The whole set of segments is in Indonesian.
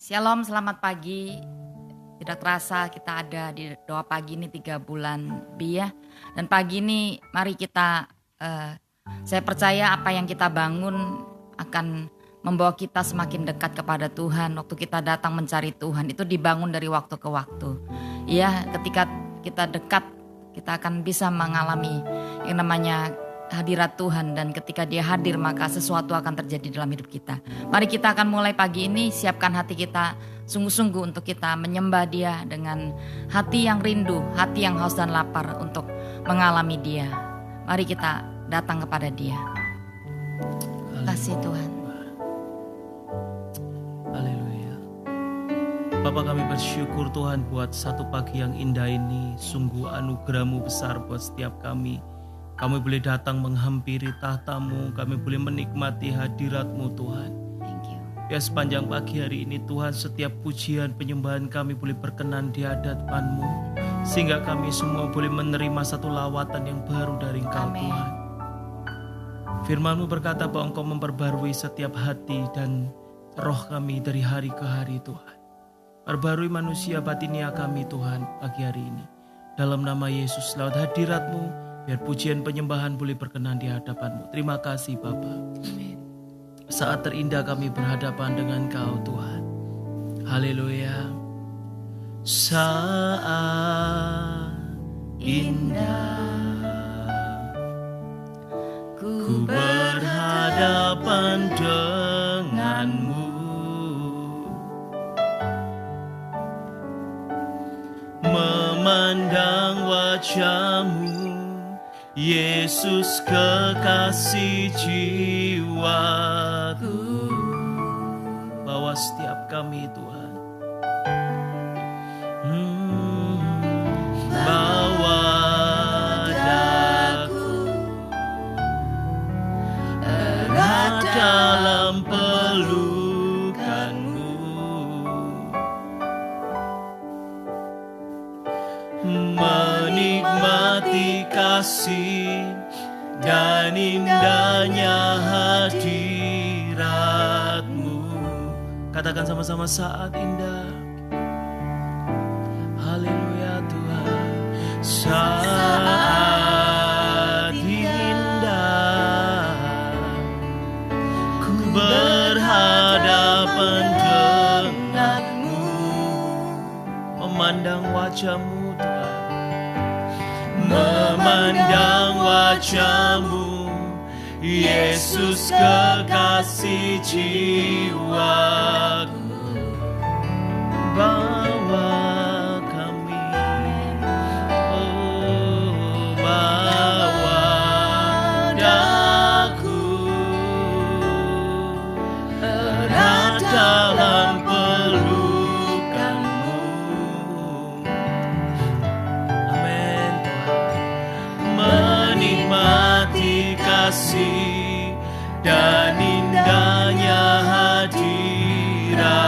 Shalom, selamat pagi. Tidak terasa kita ada di doa pagi ini 3 bulan lebih ya. Dan pagi ini mari kita, saya percaya apa yang kita bangun akan membawa kita semakin dekat kepada Tuhan. Waktu kita datang mencari Tuhan itu dibangun dari waktu ke waktu. Ya, ketika kita dekat kita akan bisa mengalami yang namanya hadirat Tuhan, dan ketika Dia hadir maka sesuatu akan terjadi dalam hidup kita. Mari kita akan mulai pagi ini, siapkan hati kita sungguh-sungguh untuk kita menyembah Dia dengan hati yang rindu, hati yang haus dan lapar untuk mengalami Dia. Mari kita datang kepada Dia. Kasih Tuhan. Haleluya. Bapa, kami bersyukur Tuhan buat satu pagi yang indah ini. Sungguh anugerah-Mu besar buat setiap kami. Kami boleh datang menghampiri tahta-Mu, kami boleh menikmati hadirat-Mu Tuhan. Thank you. Ya, sepanjang pagi hari ini Tuhan, setiap pujian penyembahan kami boleh berkenan di hadapan-Mu, sehingga kami semua boleh menerima satu lawatan yang baru dari Engkau. Amen. Tuhan. Firman-Mu berkata bahwa Engkau memperbarui setiap hati dan roh kami dari hari ke hari Tuhan. Perbarui manusia batinia kami Tuhan pagi hari ini. Dalam nama Yesus, lewat hadirat-Mu, biar pujian penyembahan boleh berkenan di hadapan-Mu. Terima kasih Bapa. Amen. Saat terindah kami berhadapan dengan Kau Tuhan. Haleluya. Saat indah ku berhadapan dengan-Mu, memandang wajah-Mu, Yesus kekasih jiwaku. Bawa setiap kami Tuhan, bawa daku erat dalam pelukan-Mu, menikmati kasih dan indahnya hadirat-Mu. Katakan sama-sama, saat indah. Haleluya Tuhan. Saat indah ku berhadapan dengan-Mu, memandang wajah-Mu Tuhan, memandang wajah-Mu, Yesus kekasih jiwaku. Bawa kami, oh bawa daku erat dalam pelukan-Mu. Amin Tuhan. Menikmati kasih dan indahnya hadirat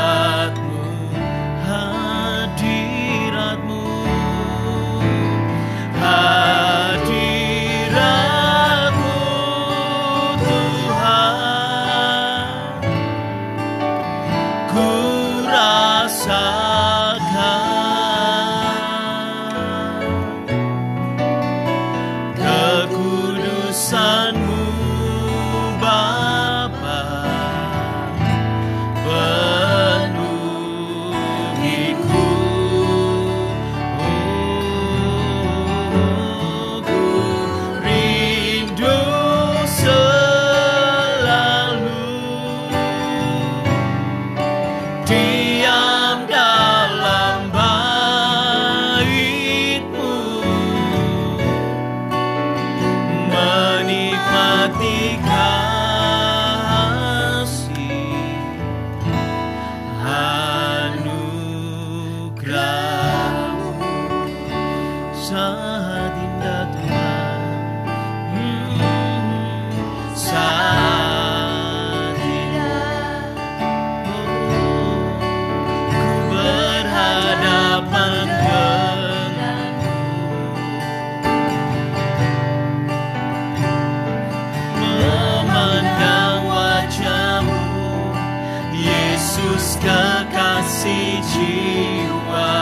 kasih jiwa,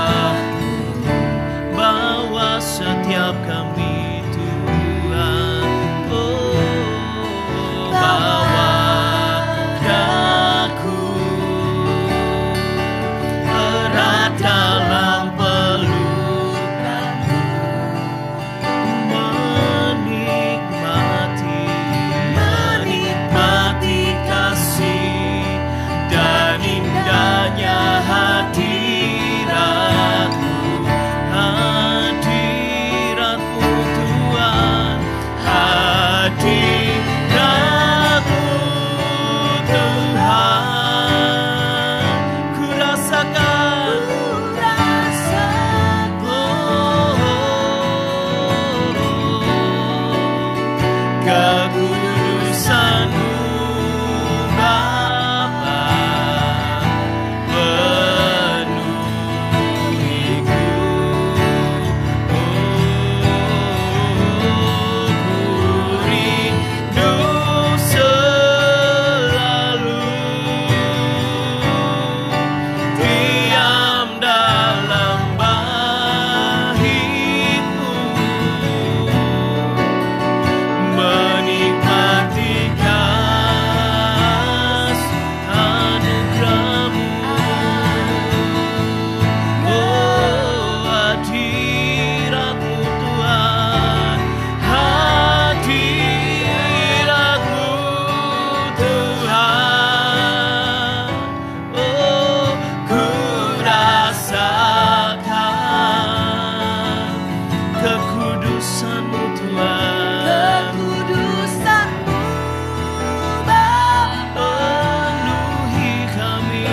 bawa setiap kami Tuhan. Oh, bawa daku erat dalam pelukanmu, menikmati kasih dan indahnya hadiratmu, hadiratmu Tuhan, hadiratmu Tuhan. Ku rasakan, kekudusan-Mu Bapa, penuhiku. Ku rindu selalu diam dalam bait-Mu, menikmati kasih anugerah-Mu. Oh, hadirat-Mu Tuhan, hadirat-Mu Tuhan. Oh, ku rasakan kekudusan-Mu Tuhan. Penuhi kami.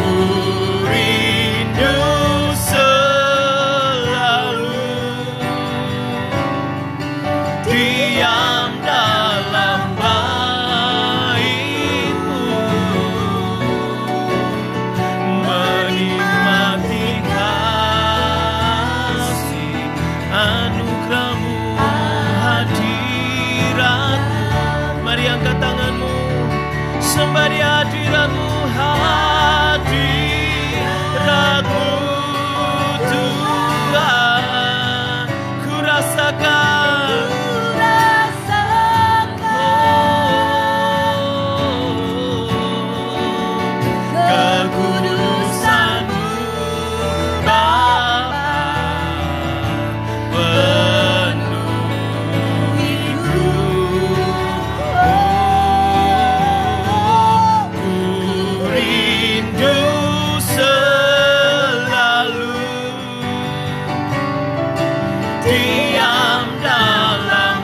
Ku rindu selalu diam dalam bait-Mu, menikmati kasih anugerah-Mu, hadirat-Mu. Mari angkat tanganmu, sembah di hadirat-Mu, hadirat-Mu Tuhan. Ku rasakan, kekudusan-Mu Bapa, penuhiku. Ku rindu selalu diam dalam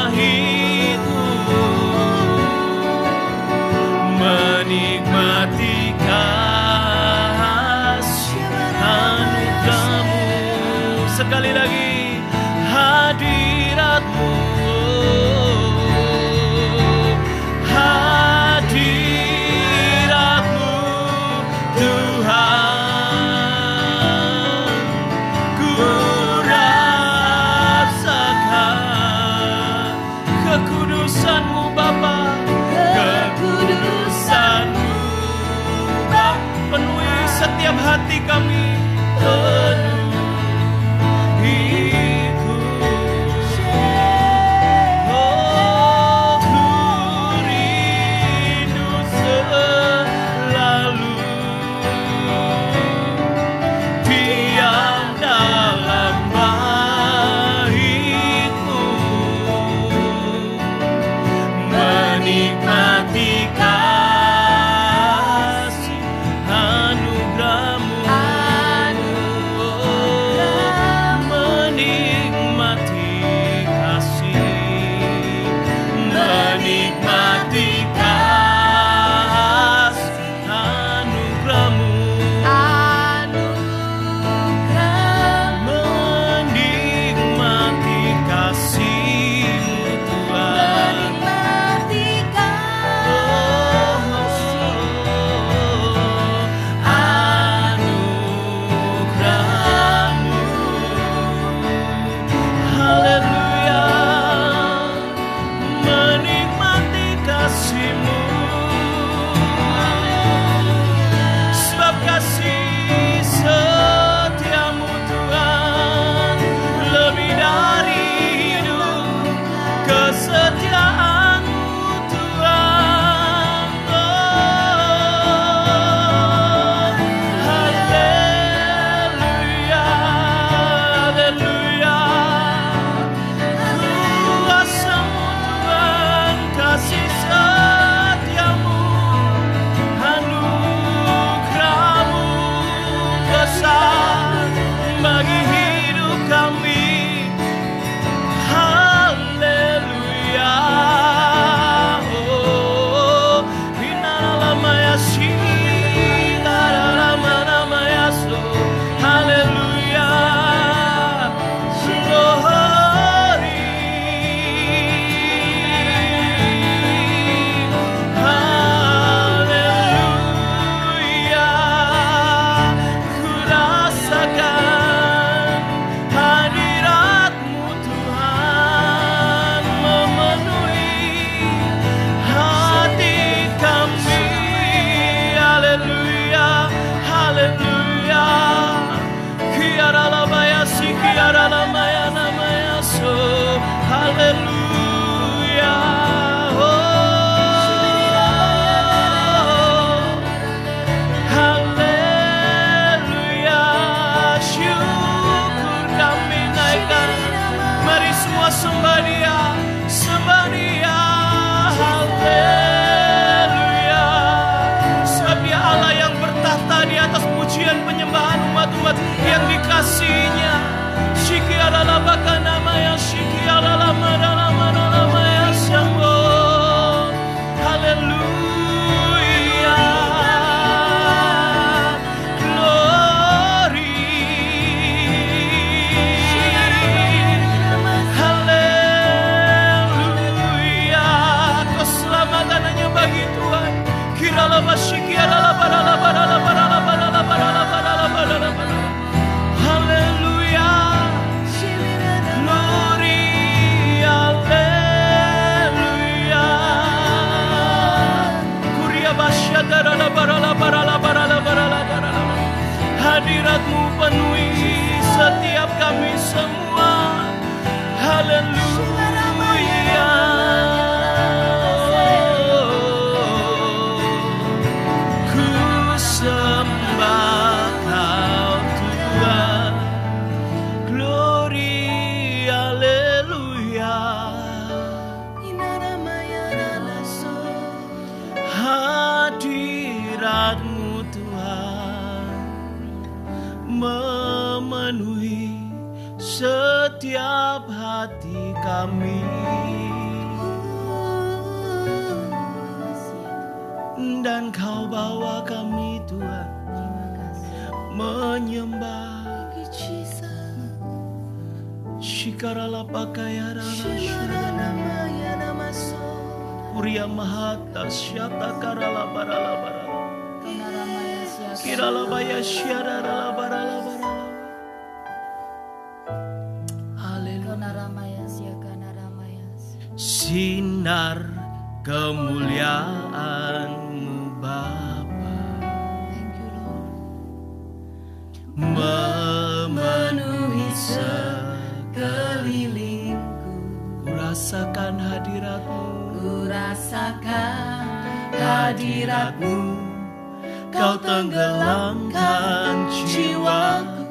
bait-Mu, menikmati kasih anugerah-Mu. Sekali lagi, hadirat-Mu, hadirat-Mu Tuhan. Ku rasakan kekudusan-Mu Bapa, kekudusan-Mu Bapa, penuhi setiap hati kami, penuhiku. Oh, ku rindu selalu diam dalam bait-Mu, menikmati kasih anugerah-Mu. Oh, kesetiaan-Mu Tuhan. Oh, haleluya, haleluya. Kuasa-Mu Tuhan, kasih setia-Mu, anugerah-Mu besar bagi hidup kami. Haleluya. Oh, Hinalamaya Shinalamaya So. Haleluya. Glory. Haleluya. Ku rasakan hadirat-Mu Tuhan memenuhi hati kami. Haleluya, haleluya. Kiara labaya si kiara lamaya namaya so. Haleluya. Oh, haleluya. Syukur kami naikkan. Mari semua sembah Dia, sembah Dia. Haleluya. Sebab Dia Allah yang bertahta di atas pujian penyembahan umat-umat yang dikasihinya. Shiki ala baka namaya, shiki ala lama ya sambo. Haleluya. Glory. Haleluya. Keselamatan hanya bagi Tuhan. Kirala basyiki ala barala barala barala barala barala barala barala barala. Haleluya. Glory. Haleluya. Kuria basyada barala barala barala barala barala. Hadirat-Mu penuhi setiap kami semua. Haleluya. Ku sembah Kau Tuhan. Glory, haleluya. Hadirat-Mu Tuhan memenuhi setiap hati kami. Dan Kau bawa kami Tuhan menyembah. Shikarala pakayara Puria mahata syata karala barala barala. Kirala baya syara rala barala barala. Haleluya. Sinar kemuliaan-Mu Bapa memenuhi sekelilingku. Ku rasakan hadirat-Mu, ku rasakan hadirat-Mu. Kau tenggelamkan jiwaku.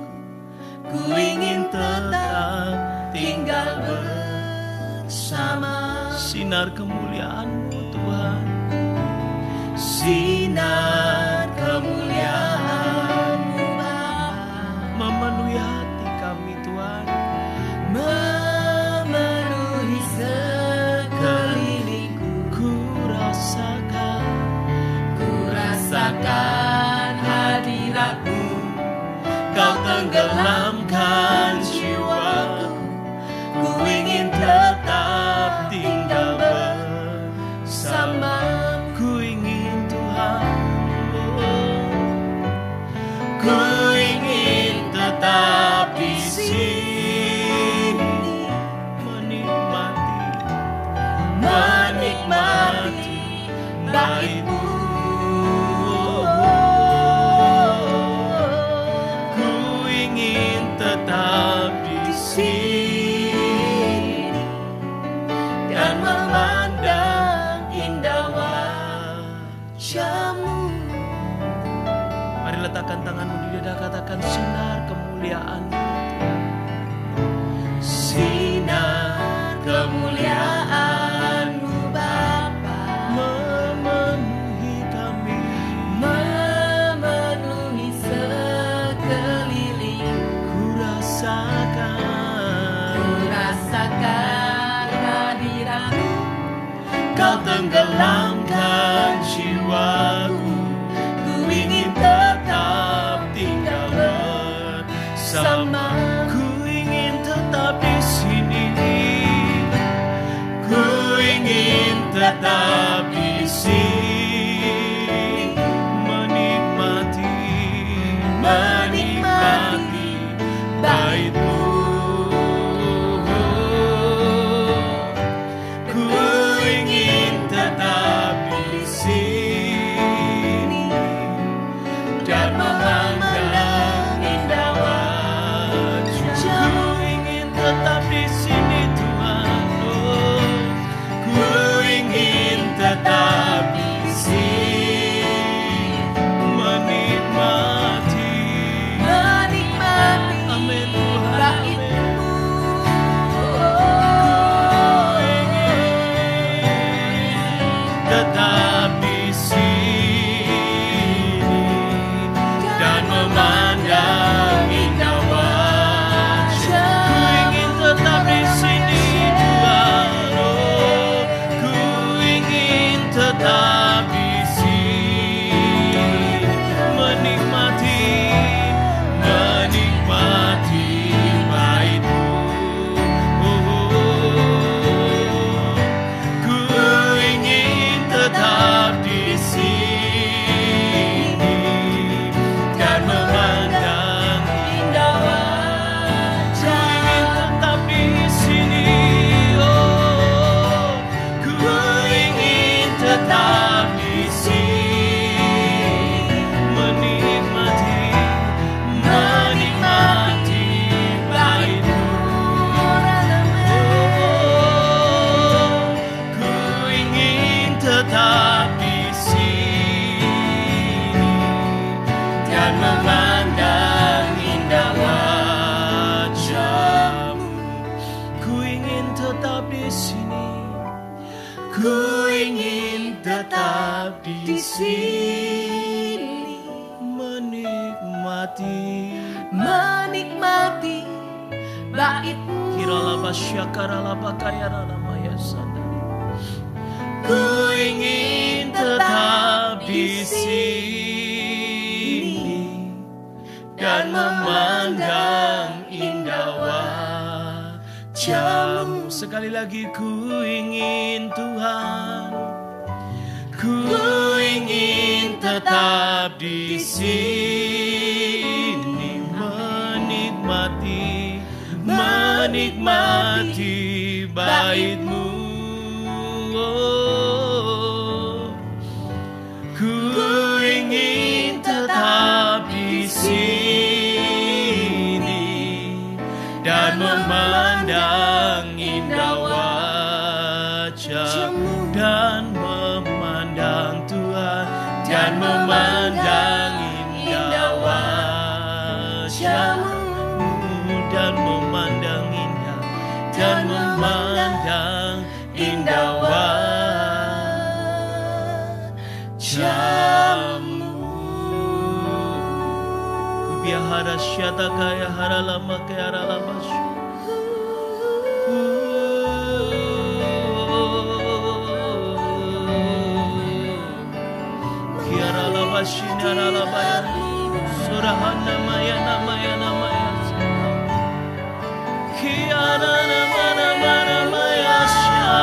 Ku ingin tetap tinggal bersama. Sinar kemuliaan-Mu Tuhan, sinar kemuliaan-Mu Bapa memenuhi hati kami Tuhan, memenuhi sekelilingku. Ku rasakan hadirat-Mu. Kau tenggelamkan jiwaku. Ku ingin tetap tinggal bersama. Ku ingin Tuhan, ku ingin tetap di sini menikmati baik-Mu. Ku ingin tetap di sini Lambaikan tanganmu di dada, katakan sinar kemuliaan-Mu. Sinar kemuliaan-Mu Bapa memenuhi kami, memenuhi sekeliling. ku rasakan Hadirat-Mu, Kau tenggelamkan jiwaku. ku ingin tetap Tinggal bersama, ku ingin tetap di sini, ku ingin tetap di sini, menikmati bait-Mu. Ku ingin tetap di sini dan memandang indah wajah. Ku ingin tetap di sini Tuhan, oh, ku ingin tetap di sini, menikmati, amin Tuhan, amin. Tetap di sini dan memandang indah wajah. Ku ingin tetap di sini Tuhan, oh, ku ingin tetap di sini, menikmati bait-Mu. Ku ingin tetap di sini dan memandang indah wajah. Ku ingin tetap di sini, oh, ku ingin tetap di sini, menikmati bait-Mu. Ku ingin tetap di sini dan memandang indah wajah-Mu. Ku ingin tetap di sini, ku ingin tetap di sini, menikmati bait-Mu. Kiralaba syakaralaba kayaralama ya sandari. Ku ingin tetap di sini dan memandang indah wajah-Mu. Sekali lagi ku ingin Tuhan, ku ingin tetap di sini, menikmati bait-Mu. Oh, ku ingin tetap di sini dan memandang indah wajah-Mu, dan memandang Tuhan, dan memandang indah wajah-Mu, dan memandang indah, dan memandang indah wajah-Mu. Kubiahara syata kaya haralama kaya haralama syu. Kiara laba shinara laba ya surahana maya namaya namaya. Kiara nama nama namaya sya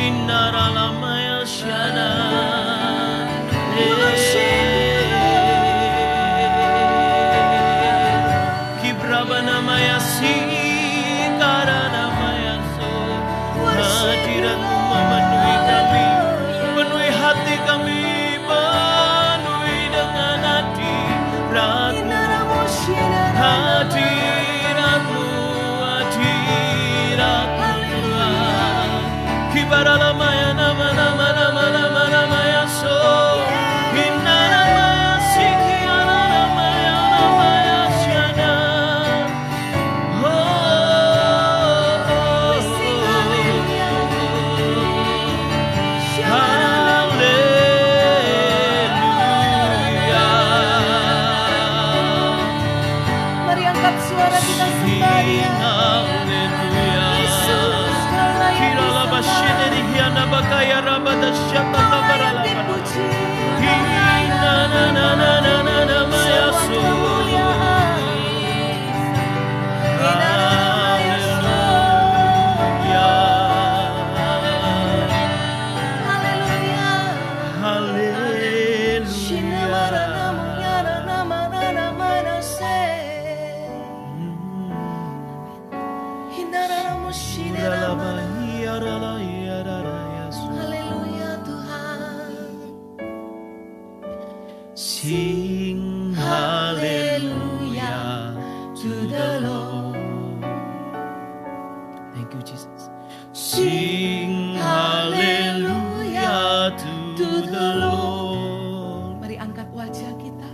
inara lamaya syana. Kibraba namaya si kara namaya so. Hadirat-Mu memenuhi kami, penuhi hati kami, penuhi dengan hadirat-Mu. Hadirat-Mu, hadirat-Mu Tuhan. Kibara lamaya nama nama nama nama nama ya so. Inna nama ya rabada syata Allah yang labarala. dipuji. Na na na na na na na maya Semua so. kemuliaan. Sing hallelujah to the Lord. Thank you, Jesus. Sing hallelujah to the Lord. Mari angkat wajah kita.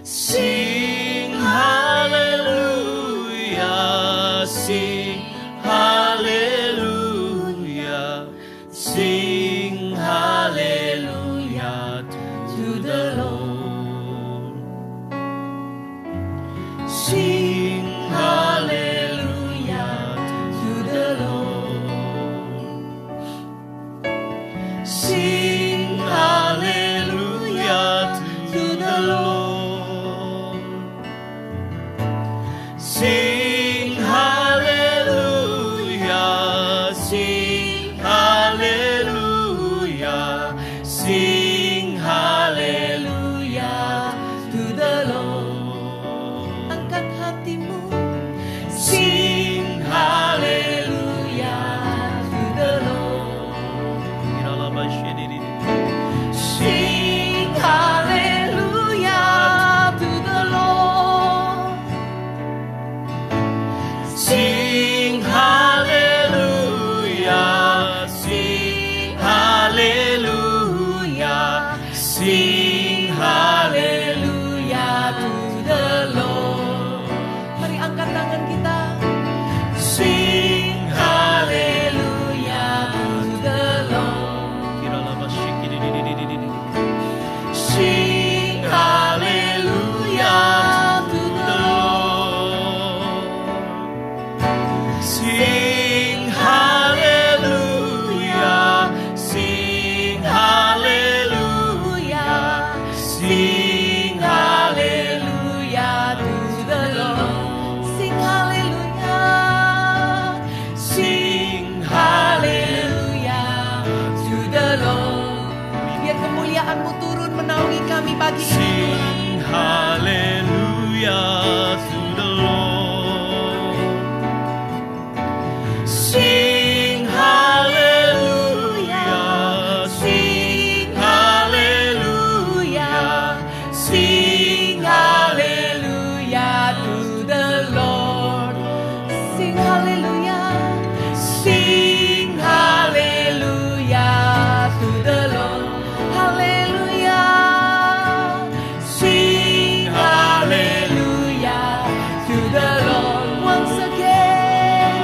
Sing hallelujah, sing hallelujah, sing hallelujah to the Lord. Sing hallelujah to the Lord. Sing hallelujah to the Lord. Sing hallelujah, sing hallelujah, sing hallelujah to the Lord. Angkat hatimu. Sing hallelujah to the Lord. Sing hallelujah to the Lord. Sing hallelujah, sing hallelujah, sing hallelujah to the Lord. Mari angkat tangan kita. Sing hallelujah to the Lord. Sing hallelujah to the Lord. Sing hallelujah, sing hallelujah, sing hallelujah to the Lord. Sing hallelujah. Sing hallelujah To the Lord. Biar kemuliaan-Mu turun menaungi kami pagi ini. Sing hallelujah to the Lord. Sing hallelujah, sing hallelujah, sing hallelujah to the Lord. Sing hallelujah. Sing hallelujah to the Lord. Hallelujah. Sing hallelujah to the Lord. Once again.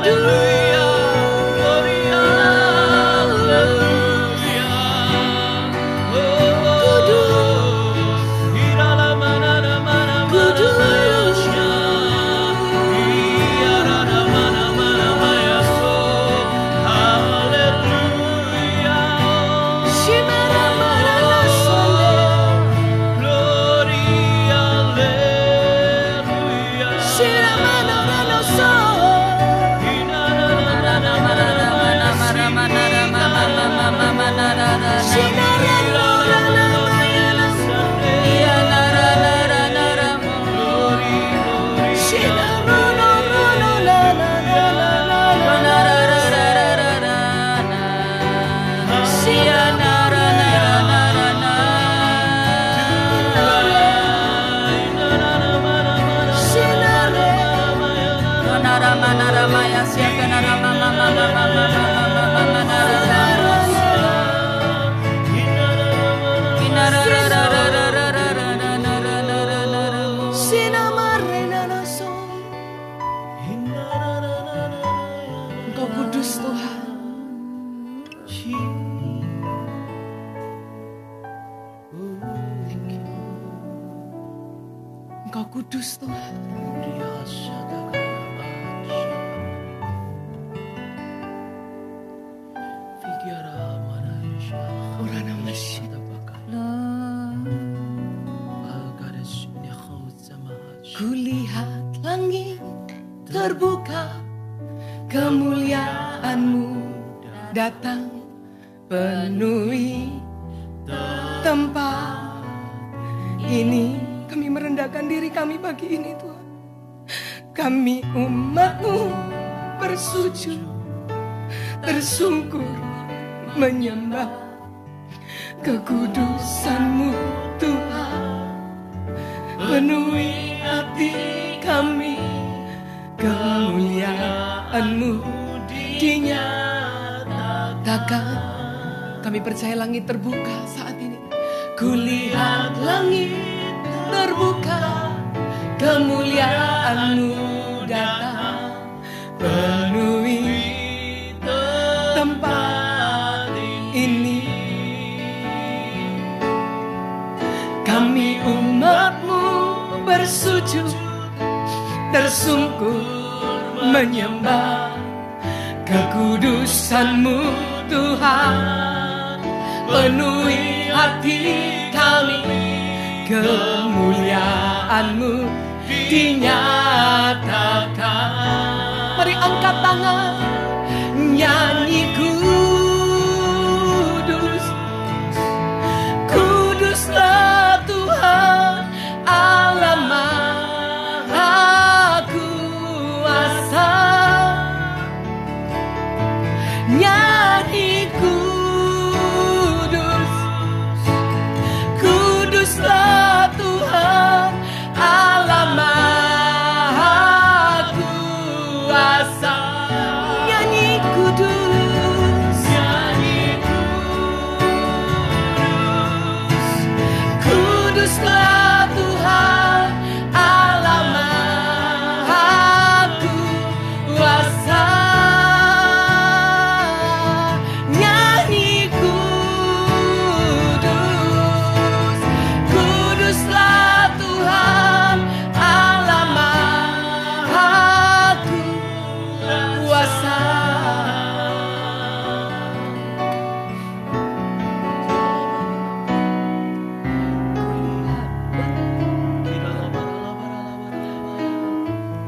Haleluya, Gloria, Haleluya. Irala manana mana mana mayasya. Iyarana mana mana mayaso. Haleluya. Shimara marana sonde. Gloria, Haleluya. Shira manana sonde. Engkau kudus Tuhan. Engkau kudus Tuhan. Orana masya. Kulihat langit terbuka, kemuliaan-Mu datang penuhi tempat ini. Kami merendahkan diri kami pagi ini Tuhan. Kami umat-Mu bersujud, tersungkur menyembah kekudusan-Mu Tuhan. Penuhi hati kami, kemuliaan-Mu dinyatakan. Kami percaya langit terbuka saat ini. Kulihat langit terbuka, kemuliaan-Mu datang penuhi tempat ini. Kami umat-Mu bersujud, tersungkur menyembah kekudusan-Mu Tuhan. Penuhi hati kami, kemuliaan-Mu dinyatakan. Mari angkat tangan, nyanyi kudus, kuduslah Tuhan Allah Maha Kuasa. Nyanyi kudus, kuduslah Tuhan Allah Maha Kuasa. Nyanyi kudus, nyanyi kudus, kuduslah Tuhan Allah Maha Kuasa. Nyanyi kudus, kuduslah Tuhan Allah Maha Kuasa.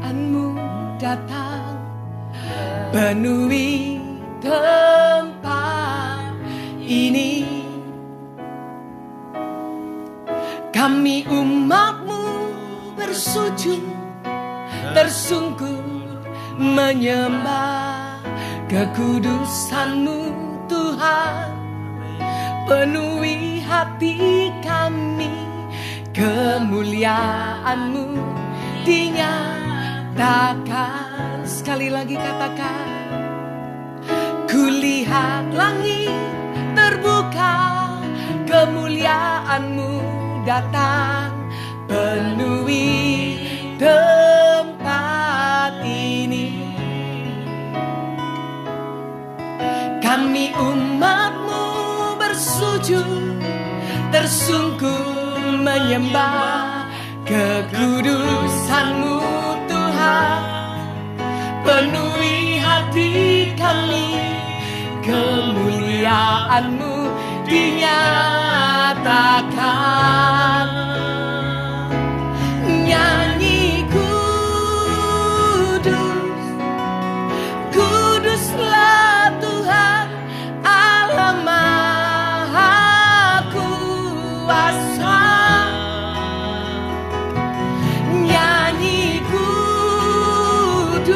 Anmu datang penuhi tempat ini. Kami umat-Mu bersujud, tersungkur menyembah kekudusan-Mu Tuhan. Penuhi hati kami, kemuliaan-Mu dinyatakan. Sekali lagi katakan, kulihat langit terbuka, kemuliaan-Mu datang penuhi tempat ini. Kami umat-Mu bersujud, tersungkur menyembah kekudusan-Mu Tuhan. Penuhi hati kami, kemuliaan-Mu dinyatakan. Nyanyi kudus, kuduslah Tuhan Allah Maha Kuasa. Nyanyi kudus,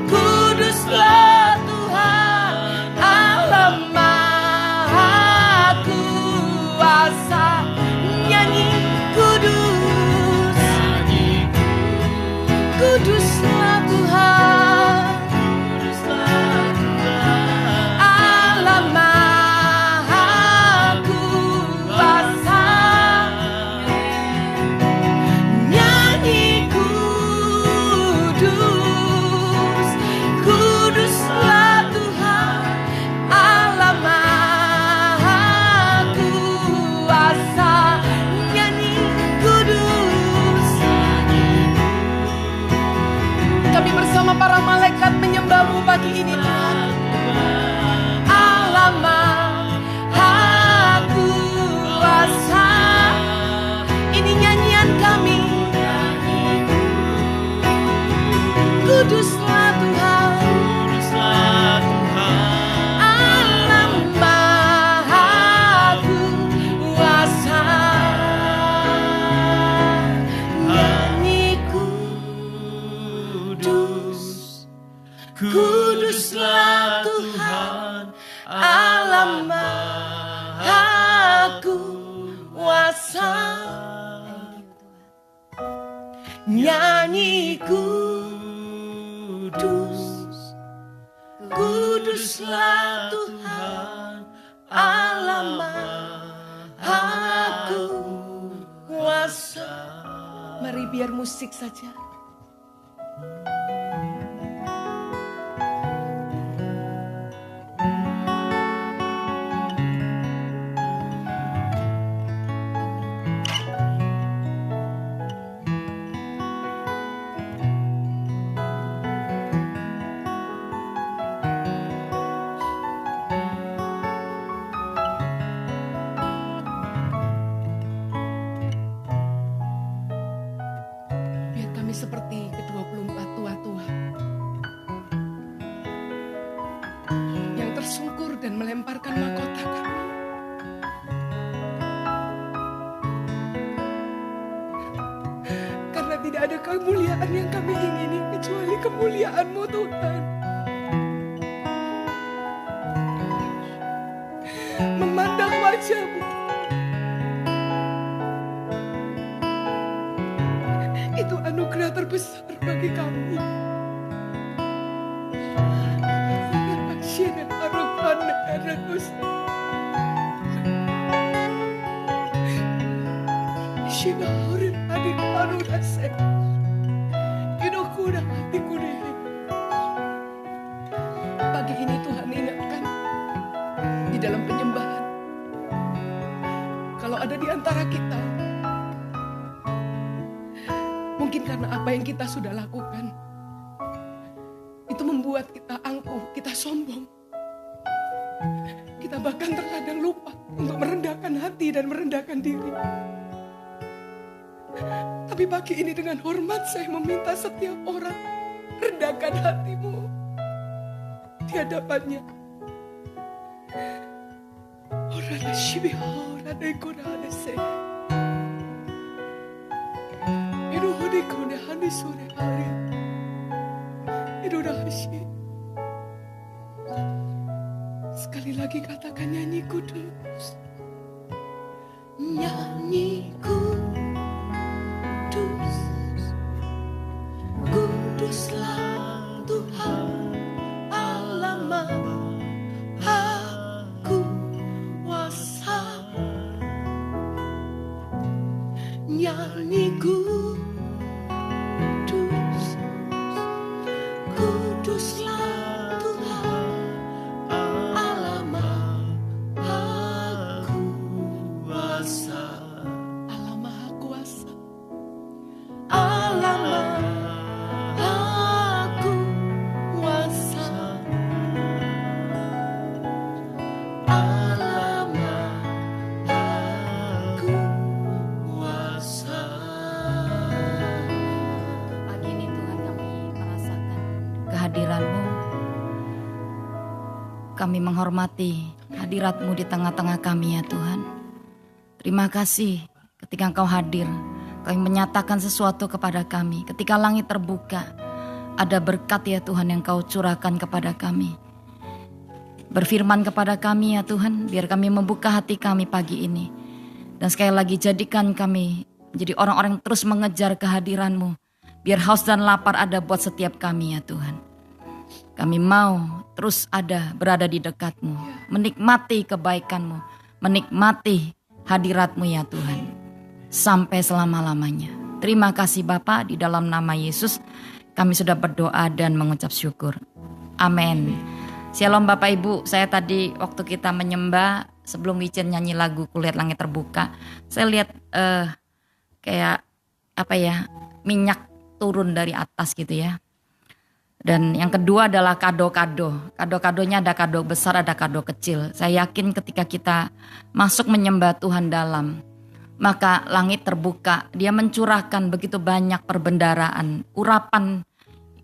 kuduslah Tuhan Allah Maha Kuasa. Nyanyi kudus, kuduslah Tuhan Allah Maha Kuasa. Nyanyi kudus, kuduslah Tuhan Allah Maha Kuasa. Nyanyi kudus. Kami bersama para malaikat menyembah-Mu pagi ini Tuhan. Allah Maha Kuasa. Ini nyanyian kami. Kuduslah Tuhan Allah Maha Kuasa. Nyanyi kudus, kuduslah Tuhan Allah Maha Kuasa. Nyanyi kudus, kuduslah Tuhan Allah Maha Kuasa. Mari biar musik saja. Biar kami seperti ke-24 tua-tua yang tersungkur dan melemparkan mahkota kami. Karena tidak ada kemuliaan yang kami ingini kecuali kemuliaan-Mu Tuhan. Memandang wajah-Mu, itu anugerah terbesar bagi kami. Pagi ini Tuhan ingatkan di dalam penyembahan, kalau ada di antara kita, mungkin karena apa yang kita sudah lakukan, itu membuat kita angkuh, kita sombong. Kita bahkan terkadang lupa untuk merendahkan hati dan merendahkan diri. Tapi pagi ini dengan hormat saya meminta setiap orang, rendahkan hatimu di hadapannya. Orang shibi orang dekorasi se. Itu hodikone hani sore hari. Itu rahasia. Sekali lagi katakan nyanyi kudus. Nyanyi kudus. Kuduslah Tuhan Allah Maha Kuasa. Nyanyi kudus. Kuduslah Tuhan kehadiran-Mu. Kami menghormati hadirat-Mu di tengah-tengah kami ya Tuhan. Terima kasih ketika Engkau hadir, Kau menyatakan sesuatu kepada kami. Ketika langit terbuka, ada berkat ya Tuhan yang Kau curahkan kepada kami. Berfirman kepada kami ya Tuhan, biar kami membuka hati kami pagi ini. Dan sekali lagi jadikan kami menjadi orang-orang yang terus mengejar kehadiran-Mu. Biar haus dan lapar ada buat setiap kami ya Tuhan. Kami mau terus berada di dekat-Mu, menikmati kebaikan-Mu, menikmati hadirat-Mu ya Tuhan, sampai selama-lamanya. Terima kasih Bapa, di dalam nama Yesus kami sudah berdoa dan mengucap syukur. Amin. Shalom Bapak Ibu, saya tadi waktu kita menyembah, sebelum Wicen nyanyi lagu Kulihat Langit Terbuka, saya lihat kayak minyak turun dari atas gitu ya. Dan yang kedua adalah kado-kado. Kado-kadonya ada kado besar, ada kado kecil. Saya yakin ketika kita masuk menyembah Tuhan dalam, maka langit terbuka. Dia mencurahkan begitu banyak perbendaharaan, urapan.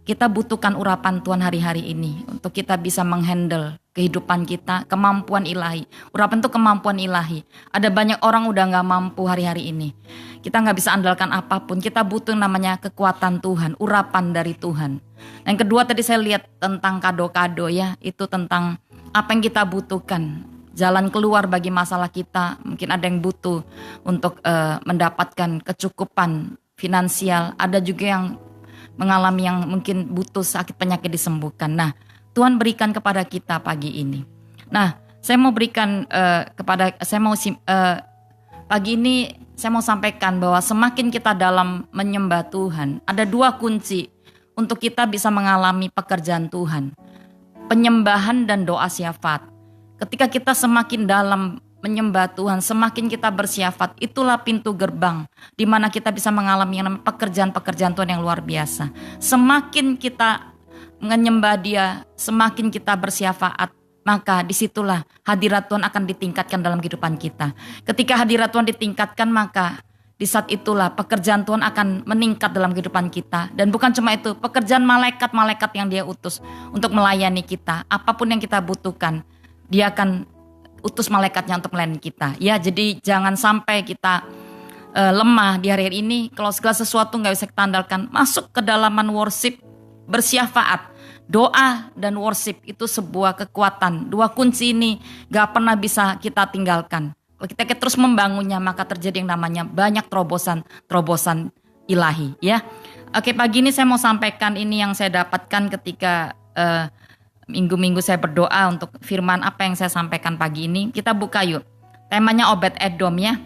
Kita butuhkan urapan Tuhan hari-hari ini untuk kita bisa menghandle kehidupan kita, kemampuan ilahi. Urapan itu kemampuan ilahi. Ada banyak orang udah gak mampu hari-hari ini. Kita gak bisa andalkan apapun. Kita butuh namanya kekuatan Tuhan, urapan dari Tuhan. Yang kedua tadi saya lihat tentang kado-kado ya. Itu tentang apa yang kita butuhkan. Jalan keluar bagi masalah kita. Mungkin ada yang butuh untuk mendapatkan kecukupan finansial. Ada juga yang mengalami yang mungkin butuh sakit penyakit disembuhkan. Nah, Tuhan berikan kepada kita pagi ini. Nah, saya mau berikan pagi ini saya mau sampaikan bahwa semakin kita dalam menyembah Tuhan, ada dua kunci untuk kita bisa mengalami pekerjaan Tuhan. Penyembahan dan doa syafaat. Ketika kita semakin dalam menyembah Tuhan, semakin kita bersyafaat, itulah pintu gerbang di mana kita bisa mengalami yang namanya pekerjaan-pekerjaan Tuhan yang luar biasa. Semakin kita menyembah Dia, semakin kita bersyafaat, maka disitulah hadirat Tuhan akan ditingkatkan dalam kehidupan kita. Ketika hadirat Tuhan ditingkatkan, maka di saat itulah pekerjaan Tuhan akan meningkat dalam kehidupan kita. Dan bukan cuma itu, pekerjaan malaikat-malaikat yang Dia utus untuk melayani kita. Apapun yang kita butuhkan, Dia akan utus malaikatnya untuk melayani kita. Ya, jadi jangan sampai kita lemah di hari-hari ini. Kalau segala sesuatu gak bisa kita andalkan, masuk ke dalaman worship, bersyafaat. Doa dan worship itu sebuah kekuatan. Dua kunci ini gak pernah bisa kita tinggalkan. Kalau kita terus membangunnya, maka terjadi yang namanya banyak terobosan ilahi. Ya, oke, pagi ini saya mau sampaikan ini yang saya dapatkan ketika minggu-minggu saya berdoa untuk firman apa yang saya sampaikan pagi ini. Kita buka yuk. Temanya Obed Edom ya.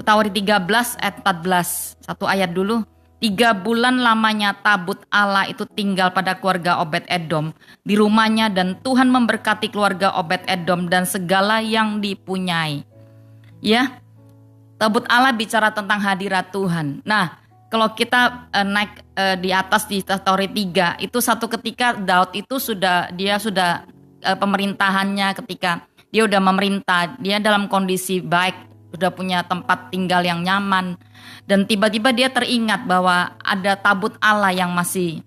Tawari 13 ayat 14. Satu ayat dulu. 3 bulan lamanya tabut Allah itu tinggal pada keluarga Obed Edom di rumahnya, dan Tuhan memberkati keluarga Obed Edom dan segala yang dipunyai. Ya. Tabut Allah bicara tentang hadirat Tuhan. Nah, kalau kita naik di atas di Tawari 3, itu satu ketika Daud itu sudah pemerintahannya, ketika dia udah memerintah, dia dalam kondisi baik, sudah punya tempat tinggal yang nyaman, dan tiba-tiba dia teringat bahwa ada tabut Allah yang masih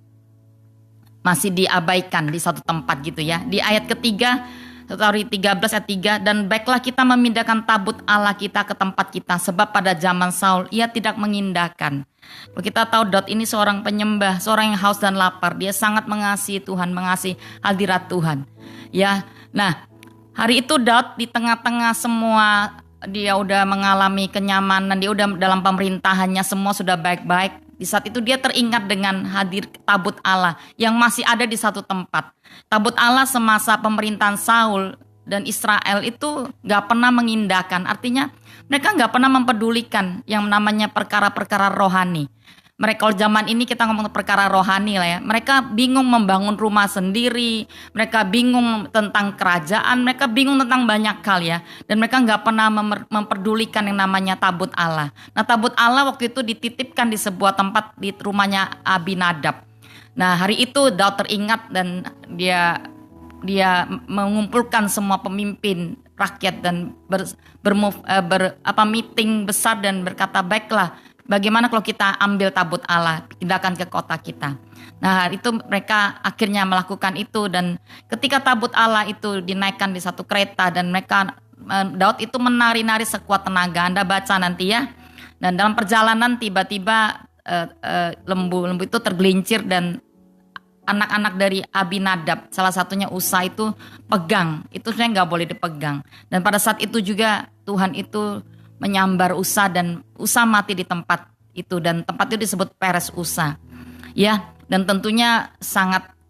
diabaikan di satu tempat gitu ya. Di ayat ketiga Tawari 13 ayat 3, dan baiklah kita memindahkan tabut Allah kita ke tempat kita, sebab pada zaman Saul ia tidak mengindahkan. Kalau kita tahu Daud ini seorang penyembah, seorang yang haus dan lapar. Dia sangat mengasihi Tuhan, mengasihi hadirat Tuhan. Ya, nah hari itu Daud di tengah-tengah semua, dia udah mengalami kenyamanan, dia udah dalam pemerintahannya semua sudah baik-baik. Di saat itu dia teringat dengan hadir tabut Allah yang masih ada di satu tempat. Tabut Allah semasa pemerintahan Saul dan Israel itu gak pernah mengindahkan. Artinya mereka gak pernah mempedulikan yang namanya perkara-perkara rohani. Mereka kalau zaman ini kita ngomong perkara rohani lah ya. Mereka bingung membangun rumah sendiri. Mereka bingung tentang kerajaan. Mereka bingung tentang banyak hal ya. Dan mereka gak pernah memperdulikan yang namanya tabut Allah. Nah, tabut Allah waktu itu dititipkan di sebuah tempat di rumahnya Abinadab. Nah, hari itu Daud teringat dan dia mengumpulkan semua pemimpin rakyat dan meeting besar dan berkata, baiklah bagaimana kalau kita ambil tabut Allah, pindahkan ke kota kita. Nah, itu mereka akhirnya melakukan itu, dan ketika tabut Allah itu dinaikkan di satu kereta, dan mereka Daud itu menari-nari sekuat tenaga. Anda baca nanti ya. Dan dalam perjalanan tiba-tiba lembu itu tergelincir, dan anak-anak dari Abinadab, salah satunya Usa itu pegang. Itu sebenarnya nggak boleh dipegang. Dan pada saat itu juga Tuhan itu menyambar Usa, dan Usa mati di tempat itu, dan tempat itu disebut Peres Usa. Ya, dan tentunya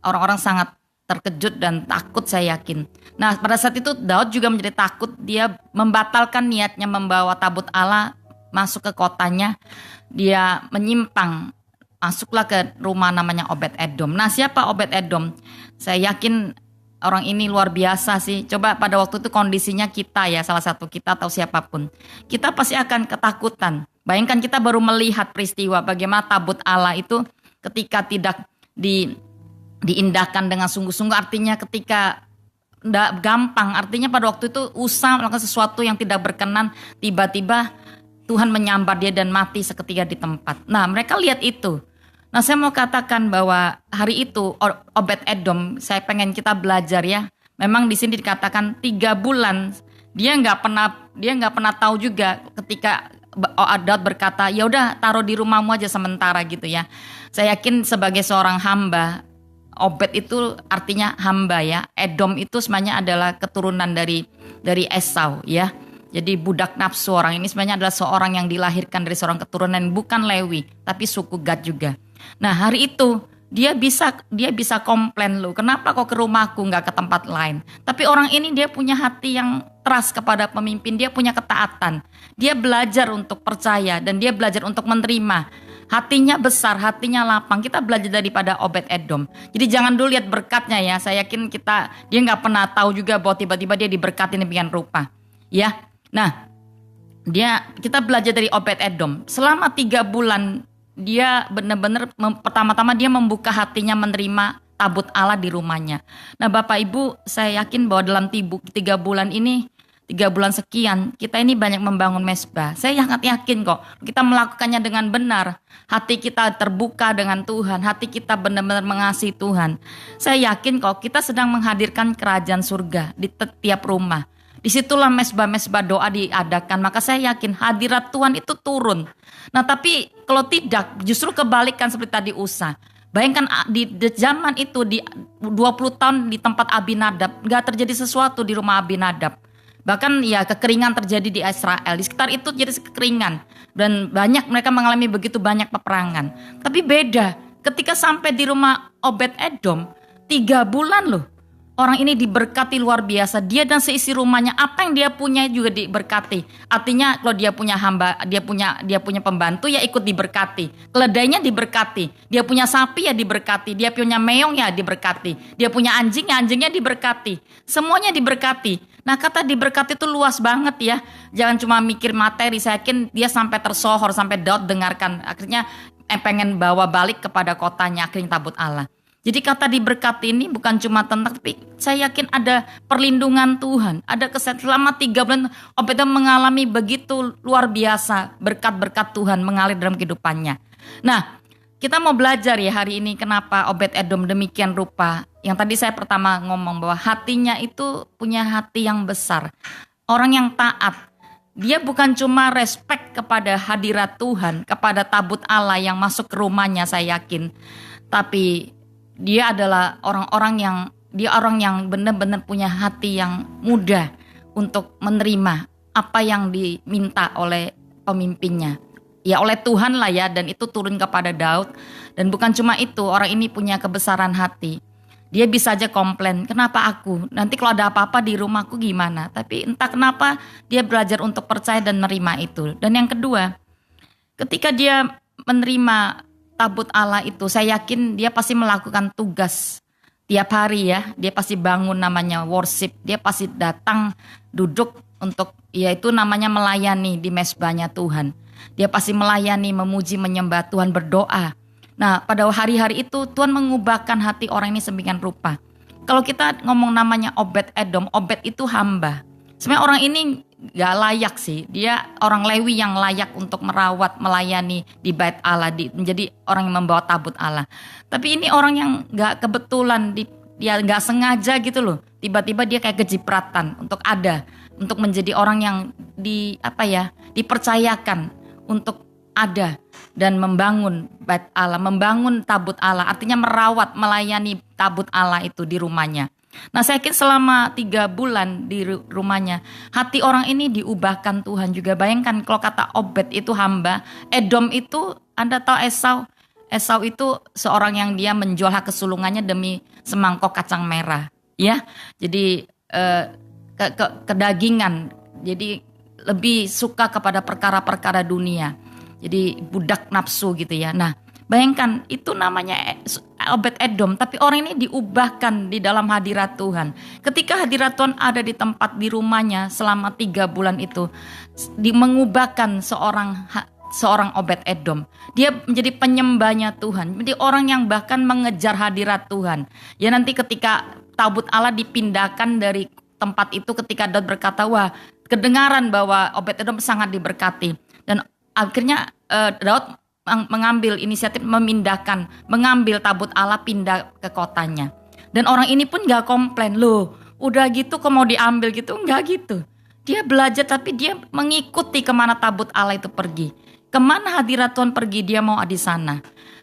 orang-orang sangat terkejut dan takut, saya yakin. Nah, pada saat itu Daud juga menjadi takut. Dia membatalkan niatnya membawa tabut Allah masuk ke kotanya. Dia menyimpang, masuklah ke rumah namanya Obed Edom. Nah, siapa Obed Edom? Saya yakin orang ini luar biasa sih. Coba pada waktu itu kondisinya kita ya, salah satu kita atau siapapun, kita pasti akan ketakutan. Bayangkan kita baru melihat peristiwa bagaimana tabut Allah itu ketika tidak diindahkan dengan sungguh-sungguh, artinya ketika tidak gampang, artinya pada waktu itu Usa melakukan sesuatu yang tidak berkenan, tiba-tiba Tuhan menyambar dia dan mati seketika di tempat. Nah, mereka lihat itu. Nah, saya mau katakan bahwa hari itu Obed Edom, saya pengen kita belajar ya. Memang di sini dikatakan 3 bulan dia nggak pernah tahu juga ketika Daud berkata, ya udah taruh di rumahmu aja sementara gitu ya. Saya yakin sebagai seorang hamba, Obed itu artinya hamba ya. Edom itu sebenarnya adalah keturunan dari Esau ya. Jadi budak nafsu, orang ini sebenarnya adalah seorang yang dilahirkan dari seorang keturunan bukan Lewi, tapi suku Gad juga. Nah, hari itu dia bisa komplain, lu kenapa kok ke rumahku nggak ke tempat lain. Tapi orang ini dia punya hati yang trust kepada pemimpin, dia punya ketaatan. Dia belajar untuk percaya dan dia belajar untuk menerima. Hatinya besar, hatinya lapang. Kita belajar daripada Obed Edom. Jadi jangan dulu lihat berkatnya ya. Saya yakin dia nggak pernah tahu juga bahwa tiba-tiba dia diberkati demikian rupa. Ya, nah kita belajar dari Obed Edom. Selama 3 bulan dia benar-benar pertama-tama dia membuka hatinya menerima tabut Allah di rumahnya. Nah, Bapak Ibu, saya yakin bahwa dalam 3 bulan ini, 3 bulan sekian, kita ini banyak membangun mezbah. Saya sangat yakin kok, kita melakukannya dengan benar. Hati kita terbuka dengan Tuhan, hati kita benar-benar mengasihi Tuhan. Saya yakin kok, kita sedang menghadirkan kerajaan surga di setiap rumah. Disitulah mezbah-mezbah doa diadakan. Maka saya yakin hadirat Tuhan itu turun. Nah, tapi kalau tidak, justru kebalikan seperti tadi Usa. Bayangkan di zaman itu, di 20 tahun di tempat Abinadab, gak terjadi sesuatu di rumah Abinadab. Bahkan ya kekeringan terjadi di Israel. Di sekitar itu jadi kekeringan. Dan mereka mengalami begitu banyak peperangan. Tapi beda, ketika sampai di rumah Obed Edom, 3 bulan loh. Orang ini diberkati luar biasa. Dia dan seisi rumahnya, apa yang dia punya juga diberkati. Artinya kalau dia punya hamba, dia punya pembantu ya ikut diberkati. Keledainya diberkati. Dia punya sapi ya diberkati. Dia punya meong ya diberkati. Dia punya anjing ya anjingnya diberkati. Semuanya diberkati. Nah, kata diberkati itu luas banget ya. Jangan cuma mikir materi. Saya yakin dia sampai tersohor, sampai Daud dengarkan. Akhirnya pengen bawa balik kepada kotanya, akhirnya tabut Allah. Jadi kata diberkati ini bukan cuma tentang, tapi saya yakin ada perlindungan Tuhan. Ada kesehatan selama 3 bulan Obed Edom mengalami begitu luar biasa berkat-berkat Tuhan mengalir dalam kehidupannya. Nah, kita mau belajar ya hari ini kenapa Obed Edom demikian rupa. Yang tadi saya pertama ngomong bahwa hatinya itu punya hati yang besar. Orang yang taat. Dia bukan cuma respect kepada hadirat Tuhan, kepada tabut Allah yang masuk ke rumahnya, saya yakin. Tapi dia adalah orang yang benar-benar punya hati yang mudah untuk menerima apa yang diminta oleh pemimpinnya. Ya oleh Tuhan lah ya, dan itu turun kepada Daud. Dan bukan cuma itu, orang ini punya kebesaran hati. Dia bisa aja komplain, kenapa aku? Nanti kalau ada apa-apa di rumahku gimana? Tapi entah kenapa dia belajar untuk percaya dan menerima itu. Dan yang kedua, ketika dia menerima tabut Allah itu, saya yakin dia pasti melakukan tugas tiap hari ya. Dia pasti bangun namanya worship. Dia pasti datang duduk untuk, yaitu namanya melayani di mezbahnya Tuhan. Dia pasti melayani, memuji, menyembah Tuhan, berdoa. Nah, pada hari-hari itu Tuhan mengubahkan hati orang ini sedemikian rupa. Kalau kita ngomong namanya Obed Edom, Obed itu hamba. Sebenarnya orang ini gak layak sih. Dia orang Lewi yang layak untuk merawat, melayani di bait Allah, menjadi orang yang membawa tabut Allah. Tapi ini orang yang gak kebetulan, dia gak sengaja gitu loh. Tiba-tiba dia kayak kejipratan untuk menjadi orang yang dipercayakan untuk ada dan membangun bait Allah, membangun tabut Allah. Artinya merawat, melayani tabut Allah itu di rumahnya. Nah, saya yakin selama 3 bulan di rumahnya, hati orang ini diubahkan Tuhan juga. Bayangkan kalau kata Obed itu hamba, Edom itu, Anda tahu Esau itu seorang yang dia menjual hak kesulungannya demi semangkok kacang merah, ya. Jadi kedagingan, jadi lebih suka kepada perkara-perkara dunia. Jadi budak nafsu gitu ya. Nah, bayangkan itu namanya Obed Edom, tapi orang ini diubahkan di dalam hadirat Tuhan. Ketika hadirat Tuhan ada di tempat di rumahnya selama 3 bulan itu, mengubahkan seorang Obed Edom. Dia menjadi penyembahnya Tuhan, menjadi orang yang bahkan mengejar hadirat Tuhan. Ya, nanti ketika tabut Allah dipindahkan dari tempat itu, ketika Daud berkata, wah, kedengaran bahwa Obed Edom sangat diberkati. Dan akhirnya Daud mengambil inisiatif mengambil tabut Allah pindah ke kotanya. Dan orang ini pun gak komplain, loh udah gitu kok mau diambil gitu, enggak gitu. Dia belajar tapi dia mengikuti kemana tabut Allah itu pergi. Kemana hadirat Tuhan pergi, dia mau di sana.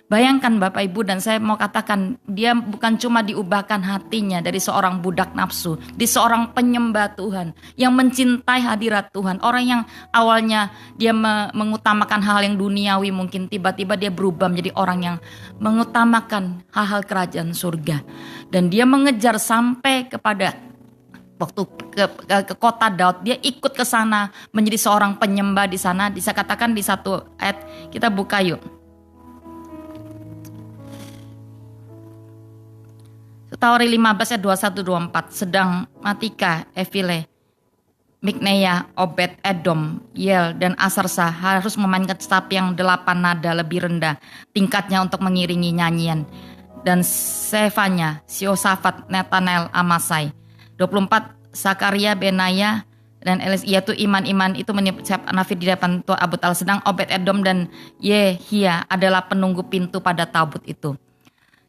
Bayangkan Bapak Ibu, dan saya mau katakan, dia bukan cuma diubahkan hatinya dari seorang budak nafsu, di seorang penyembah Tuhan yang mencintai hadirat Tuhan. Orang yang awalnya dia mengutamakan hal yang duniawi, mungkin tiba-tiba dia berubah menjadi orang yang mengutamakan hal-hal kerajaan surga. Dan dia mengejar sampai kepada waktu ke kota Daud, dia ikut ke sana menjadi seorang penyembah di sana. Bisa katakan di satu ayat, kita buka yuk. Tauri 15 ayat 21-24. Sedang Matika, Evile, Mikneya, Obed Edom, Yel, dan Asarsa harus memainkan kecapi yang 8 nada lebih rendah tingkatnya untuk mengiringi nyanyian. Dan Sefanya, Siosafat, Netanel, Amasai. 24, Sakaria, Benaya, dan Elisya itu iman-iman itu menyiap nafir di depan Tuan Abut Allah. Sedang Obed Edom dan Yehia adalah penunggu pintu pada tabut itu.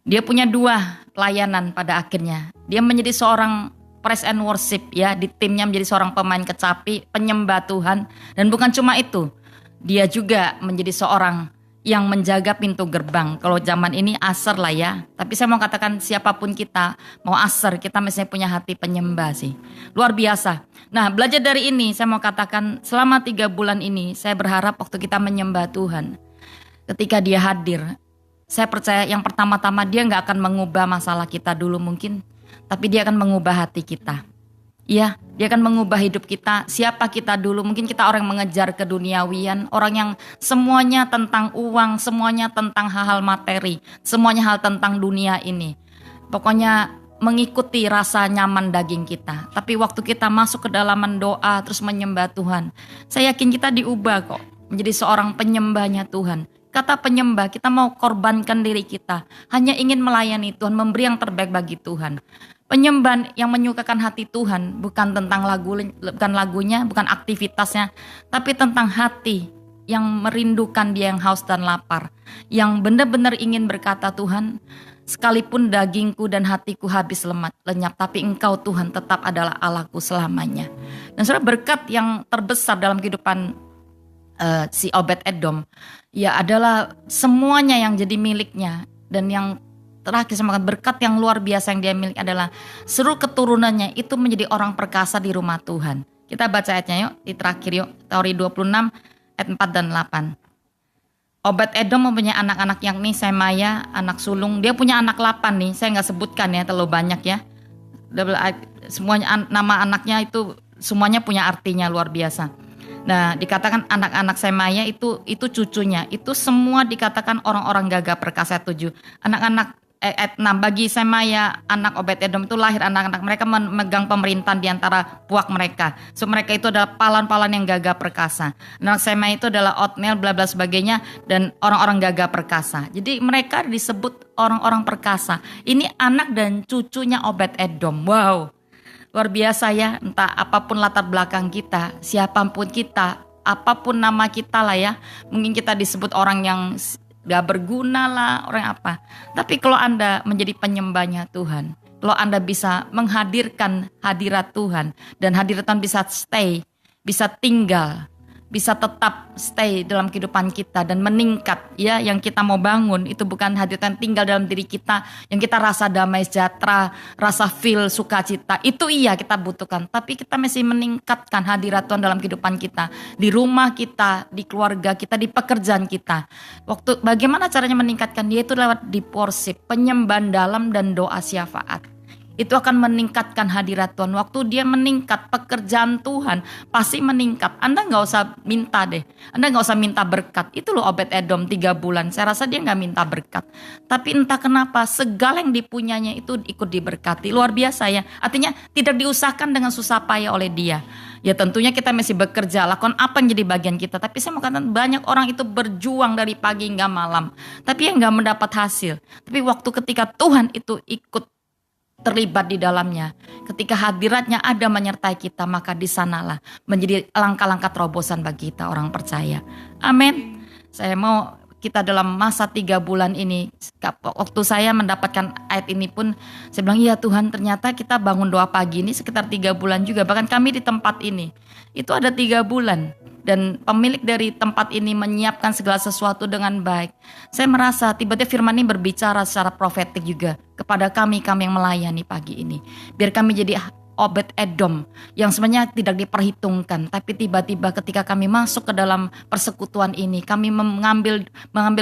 Dia punya 2 pelayanan pada akhirnya. Dia menjadi seorang praise and worship ya, di timnya menjadi seorang pemain kecapi, penyembah Tuhan. Dan bukan cuma itu, dia juga menjadi seorang yang menjaga pintu gerbang. Kalau zaman ini aser lah ya. Tapi saya mau katakan siapapun kita, mau aser, kita mestinya punya hati penyembah sih. Luar biasa. Nah, belajar dari ini saya mau katakan selama 3 bulan ini saya berharap waktu kita menyembah Tuhan, ketika dia hadir, saya percaya yang pertama-tama dia gak akan mengubah masalah kita dulu mungkin, tapi dia akan mengubah hati kita. Iya, dia akan mengubah hidup kita. Siapa kita dulu? Mungkin kita orang yang mengejar keduniawian, orang yang semuanya tentang uang, semuanya tentang hal-hal materi, semuanya hal tentang dunia ini. Pokoknya mengikuti rasa nyaman daging kita. Tapi waktu kita masuk ke dalaman doa terus menyembah Tuhan, saya yakin kita diubah kok menjadi seorang penyembahnya Tuhan. Kata penyembah, kita mau korbankan diri kita, hanya ingin melayani Tuhan, memberi yang terbaik bagi Tuhan. Penyembah yang menyukakan hati Tuhan bukan tentang bukan lagunya, bukan aktivitasnya, tapi tentang hati yang merindukan dia, yang haus dan lapar, yang benar-benar ingin berkata, Tuhan, sekalipun dagingku dan hatiku habis lenyap, tapi Engkau Tuhan tetap adalah Allahku selamanya. Dan saudara, berkat yang terbesar dalam kehidupan si Obed Edom ya adalah semuanya yang jadi miliknya. Dan yang terakhir, semangat berkat yang luar biasa yang dia miliki adalah seluruh keturunannya itu menjadi orang perkasa di rumah Tuhan. Kita baca ayatnya yuk, di terakhir yuk, Tauri 26 ayat 4 dan 8. Obed Edom mempunyai anak-anak yakni Semaya, anak sulung. Dia punya anak 8 nih, saya gak sebutkan ya, terlalu banyak ya. Semuanya nama anaknya itu semuanya punya artinya luar biasa. Nah, dikatakan anak-anak Semaya itu cucunya, itu semua dikatakan orang-orang gagah perkasa. 7 anak-anak ayat 6, bagi Semaya anak Obed Edom itu lahir anak-anak mereka memegang pemerintahan di antara puak mereka. So mereka itu adalah pahlawan-pahlawan yang gagah perkasa. Anak Semaya itu adalah Otniel bla bla sebagainya dan orang-orang gagah perkasa. Jadi mereka disebut orang-orang perkasa. Ini anak dan cucunya Obed Edom. Wow. Luar biasa ya, entah apapun latar belakang kita, siapapun kita, apapun nama kita lah ya. Mungkin kita disebut orang yang gak berguna lah, orang apa. Tapi kalau Anda menjadi penyembahnya Tuhan, kalau Anda bisa menghadirkan hadirat Tuhan, dan hadirat Tuhan bisa stay, bisa tinggal, bisa tetap stay dalam kehidupan kita dan meningkat ya. Yang kita mau bangun itu bukan hadirat Tuhan tinggal dalam diri kita, yang kita rasa damai sejahtera, rasa feel sukacita, itu iya kita butuhkan. Tapi kita mesti meningkatkan hadirat Tuhan dalam kehidupan kita, di rumah kita, di keluarga kita, di pekerjaan kita. Bagaimana caranya meningkatkan dia? Itu lewat di worship, penyembahan dalam dan doa syafaat. Itu akan meningkatkan hadirat Tuhan. Waktu dia meningkat, pekerjaan Tuhan pasti meningkat. Anda gak usah minta deh. Anda gak usah minta berkat. Itu loh Obed-Edom 3 bulan. Saya rasa dia gak minta berkat. Tapi entah kenapa segala yang dipunyanya itu ikut diberkati. Luar biasa ya. Artinya tidak diusahakan dengan susah payah oleh dia. Ya tentunya kita mesti bekerja, lakukan apa yang jadi bagian kita. Tapi saya mau katakan banyak orang itu berjuang dari pagi hingga malam, tapi yang gak mendapat hasil. Tapi waktu ketika Tuhan itu ikut terlibat di dalamnya, ketika hadiratnya ada menyertai kita, maka di sanalah menjadi langkah-langkah terobosan bagi kita orang percaya. Amin. Saya mau kita dalam masa 3 bulan ini, waktu saya mendapatkan ayat ini pun saya bilang, iya Tuhan, ternyata kita bangun doa pagi ini sekitar 3 bulan juga. Bahkan kami di tempat ini itu ada 3 bulan. Dan pemilik dari tempat ini menyiapkan segala sesuatu dengan baik. Saya merasa tiba-tiba firman ini berbicara secara profetik juga kepada kami yang melayani pagi ini. Biar kami jadi Obed-Edom yang sebenarnya tidak diperhitungkan. Tapi tiba-tiba ketika kami masuk ke dalam persekutuan ini, kami mengambil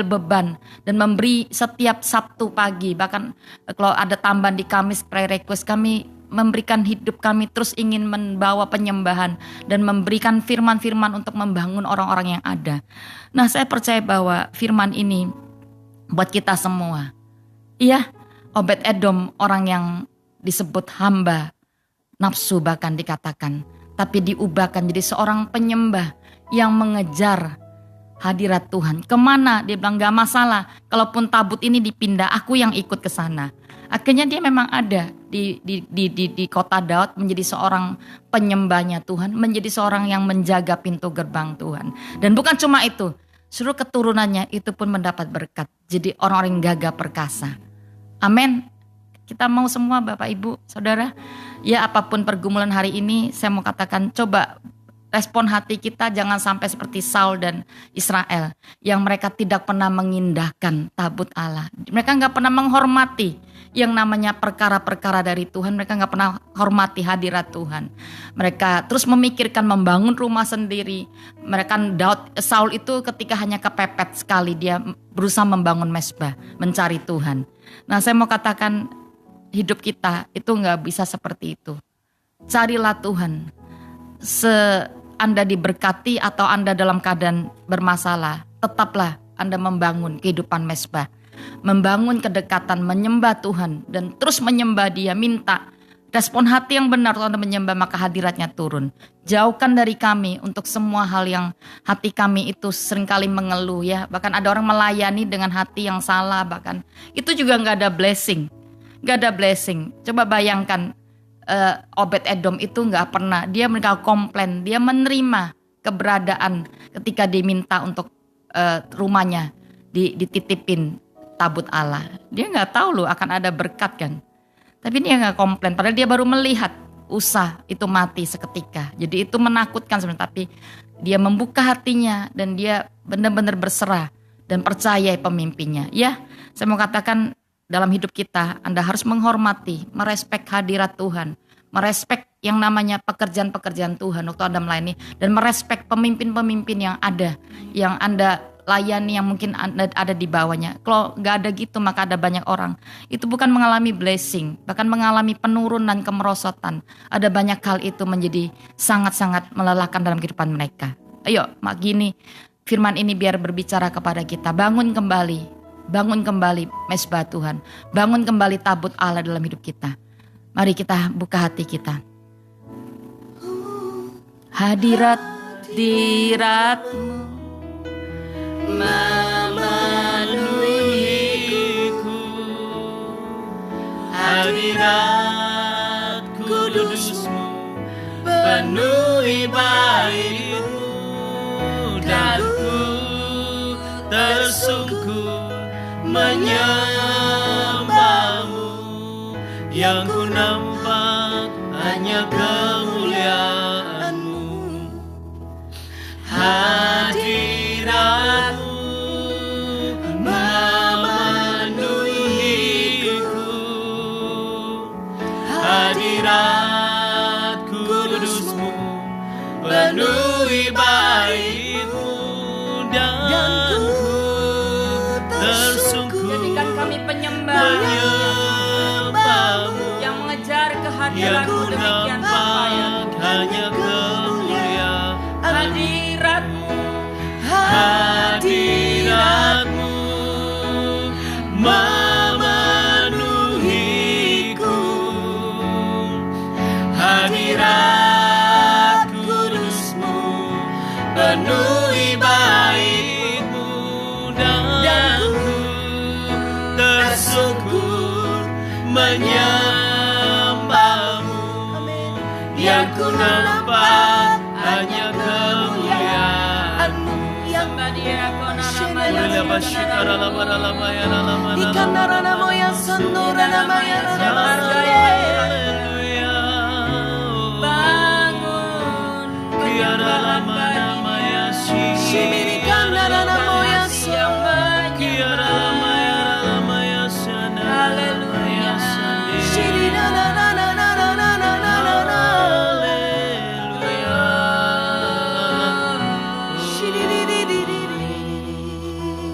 beban dan memberi setiap Sabtu pagi. Bahkan kalau ada tambahan di Kamis prayer request, kami memberikan hidup kami terus ingin membawa penyembahan dan memberikan firman-firman untuk membangun orang-orang yang ada. Nah, saya percaya bahwa firman ini buat kita semua. Iya, Obed-Edom orang yang disebut hamba nafsu bahkan dikatakan, tapi diubahkan jadi seorang penyembah yang mengejar hadirat Tuhan. Kemana? Dia bilang gak masalah, kalaupun tabut ini dipindah, aku yang ikut ke sana. Akhirnya dia memang ada di kota Daud menjadi seorang penyembahnya Tuhan, menjadi seorang yang menjaga pintu gerbang Tuhan. Dan bukan cuma itu, seluruh keturunannya itu pun mendapat berkat, jadi orang-orang yang gagah perkasa. Amin. Kita mau semua Bapak Ibu Saudara, ya apapun pergumulan hari ini, saya mau katakan coba respon hati kita jangan sampai seperti Saul dan Israel yang mereka tidak pernah mengindahkan tabut Allah. Mereka gak pernah menghormati yang namanya perkara-perkara dari Tuhan. Mereka gak pernah hormati hadirat Tuhan. Mereka terus memikirkan membangun rumah sendiri. Saul itu ketika hanya kepepet sekali, dia berusaha membangun mezbah, mencari Tuhan. Nah, saya mau katakan hidup kita itu gak bisa seperti itu. Carilah Tuhan. Anda diberkati atau Anda dalam keadaan bermasalah, tetaplah Anda membangun kehidupan mezbah, membangun kedekatan, menyembah Tuhan dan terus menyembah Dia. Minta respon hati yang benar. Kalau Anda menyembah, maka hadiratnya turun. Jauhkan dari kami untuk semua hal yang hati kami itu seringkali mengeluh ya. Bahkan ada orang melayani dengan hati yang salah, bahkan itu juga gak ada blessing. Gak ada blessing. Coba bayangkan, Obed-Edom itu gak pernah, dia mereka komplain, dia menerima keberadaan ketika diminta untuk rumahnya dititipin tabut Allah. Dia gak tahu loh akan ada berkat kan. Tapi dia gak komplain, padahal dia baru melihat Usa itu mati seketika. Jadi itu menakutkan sebenarnya, tapi dia membuka hatinya dan dia benar-benar berserah dan percaya pemimpinnya. Ya, saya mau katakan dalam hidup kita, Anda harus menghormati, merespek hadirat Tuhan, merespek yang namanya pekerjaan-pekerjaan Tuhan waktu Anda melayani, dan merespek pemimpin-pemimpin yang ada, yang Anda layani, yang mungkin Anda ada di bawahnya. Kalau gak ada gitu, maka ada banyak orang itu bukan mengalami blessing, bahkan mengalami penurunan, kemerosotan. Ada banyak hal itu menjadi sangat-sangat melelahkan dalam kehidupan mereka. Ayo, mak gini, firman ini biar berbicara kepada kita, bangun kembali mezbah Tuhan. Bangun kembali tabut Allah dalam hidup kita. Mari kita buka hati kita. Hadirat-Mu memenuhiku. Hadirat Kudus yang ku nampak hanya kemuliaan-Mu. Hadirat-Mu memenuhiku, hadirat kudus-Mu penuhi bait-Mu, dan ku tersungkur Jadikan kami penyembah menyembah-Mu, yang mengejar yang kehadiran-Mu ku demikian Bapa ya. nampak hanya kemuliaan. Hadirat-Mu Hadirat-Mu memenuhiku, hadirat kudus-Mu penuhi bait-Mu, dan ku tersungkur menyembah-Mu, yang ku nampak hanya kemuliaan-Mu. sembah Dia Haleluya, basyikara lamara lamaya lamana Ikanarana moya sandorana maya Haleluya. bangun Kiara penyembahan lamana bagi maya Shimirikanarana moya yang Kiara menyembah. lamaya lamaya sana. Haleluya.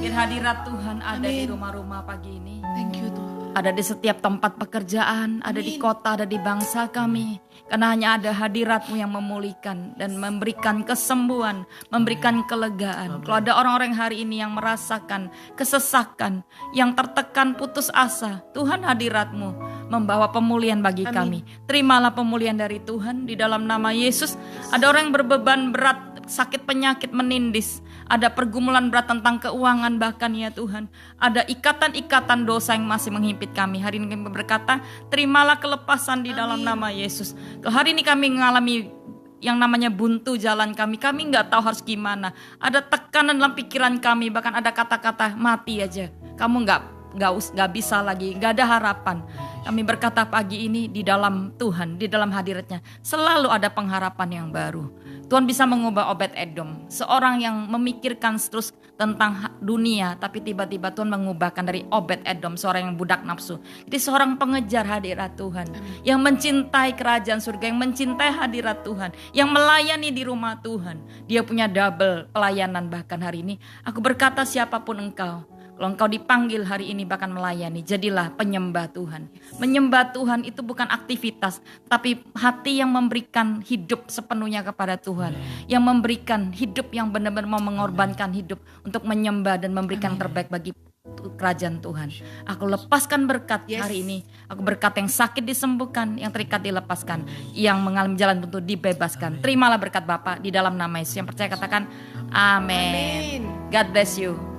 Biar hadirat Tuhan ada di rumah-rumah pagi ini. Thank you Tuhan. Ada di setiap tempat pekerjaan, ada di kota, ada di bangsa kami. Karena hanya ada hadirat-Mu yang memulihkan dan memberikan kesembuhan, memberikan kelegaan. Kalau ada orang-orang hari ini yang merasakan kesesakan, yang tertekan putus asa, Tuhan hadirat-Mu membawa pemulihan bagi kami. Terimalah pemulihan dari Tuhan di dalam nama Yesus. Ada orang yang berbeban berat, sakit penyakit menindis. Ada pergumulan berat tentang keuangan bahkan ya Tuhan. Ada ikatan-ikatan dosa yang masih menghimpit kami. Hari ini kami berkata, terimalah kelepasan di dalam nama Yesus. Kalau hari ini kami mengalami yang namanya buntu jalan kami nggak tahu harus gimana. Ada tekanan dalam pikiran kami, bahkan ada kata-kata mati aja. Kamu nggak bisa lagi, nggak ada harapan. Kami berkata pagi ini di dalam Tuhan, di dalam hadiratnya selalu ada pengharapan yang baru. Tuhan bisa mengubah Obed-Edom, seorang yang memikirkan terus tentang dunia, tapi tiba-tiba Tuhan mengubahkan dari Obed-Edom, seorang yang budak nafsu, jadi seorang pengejar hadirat Tuhan, yang mencintai kerajaan surga, yang mencintai hadirat Tuhan, yang melayani di rumah Tuhan. Dia punya double pelayanan bahkan hari ini. Aku berkata siapapun engkau, kalau engkau dipanggil hari ini bahkan melayani, jadilah penyembah Tuhan. Menyembah Tuhan itu bukan aktivitas, tapi hati yang memberikan hidup sepenuhnya kepada Tuhan. Yang memberikan hidup yang benar-benar mau mengorbankan hidup untuk menyembah dan memberikan terbaik bagi kerajaan Tuhan. Aku lepaskan berkat hari ini. Aku berkat yang sakit disembuhkan, yang terikat dilepaskan, yang mengalami jalan buntu dibebaskan. Terimalah berkat Bapa di dalam nama Yesus. Yang percaya katakan amin. God bless you.